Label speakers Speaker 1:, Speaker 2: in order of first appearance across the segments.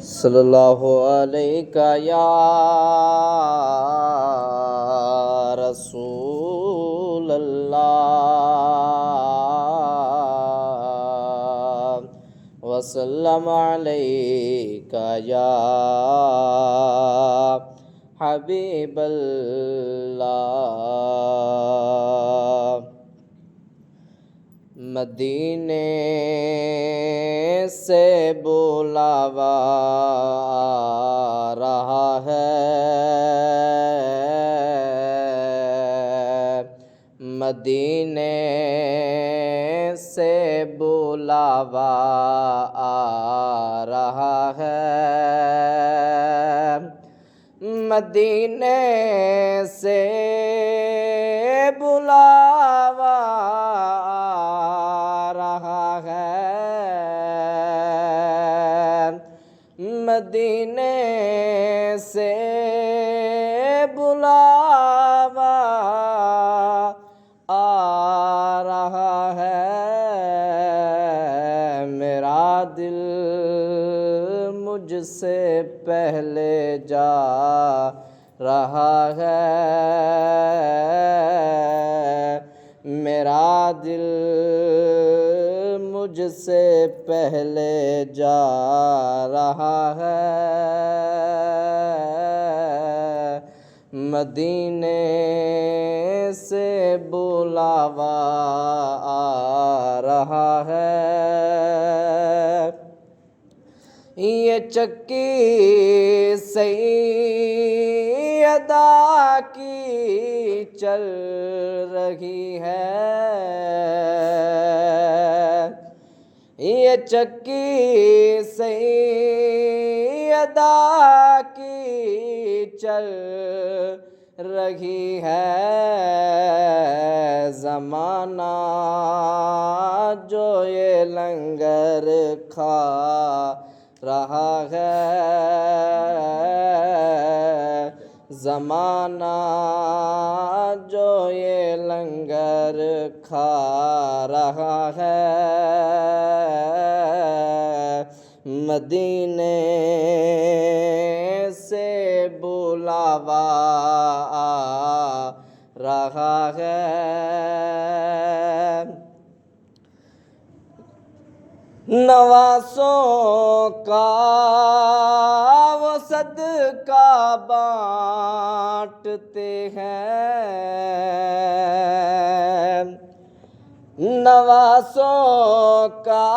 Speaker 1: صلی اللہ علیہ یا رسول اللہ وسلم علیک یا حبیب اللہ۔ مدینے سے بلاوا آ رہا ہے، مدینے سے بلاوا آ رہا ہے، مدینے سے بلاوا مدینے سے بلاوا آ رہا ہے، میرا دل مجھ سے پہلے جا رہا ہے، میرا دل مجھ سے پہلے جا رہا ہے، مدینے سے بلاوا آ رہا ہے۔ یہ چکی سیدہ کی چل رہی ہے، یہ چکی سیدہ کی چل رہی ہے، زمانہ جو یہ لنگر کھا رہا ہے، زمانہ جو یہ لنگر کھا رہا ہے، مدینے سے بلاوا آ رہا ہے، نواسوں کا وہ صدقہ بانٹتے ہیں، نواسوں کا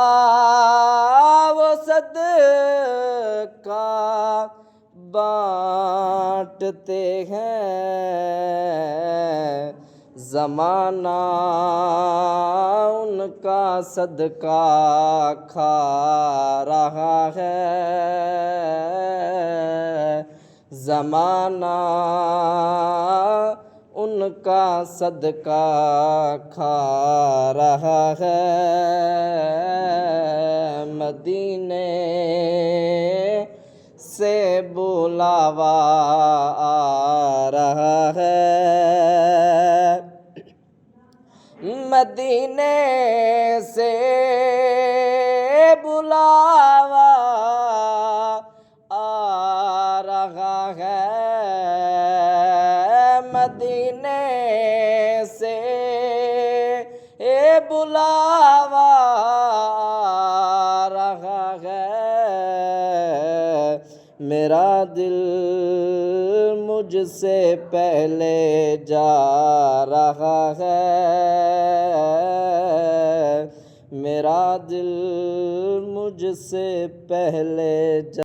Speaker 1: وہ صدقہ بانٹتے ہیں، زمانہ ان کا صدقہ کھا رہا ہے، زمانہ ان کا صدقہ کھا رہا ہے، مدینے سے بلاوا آ رہا ہے، مدینے سے بلاوا آ رہا ہے، مدینے سے بلاوا آ رہا ہے، میرا دل مجھ سے پہلے جا رہا ہے، میرا دل مجھ سے پہلے جا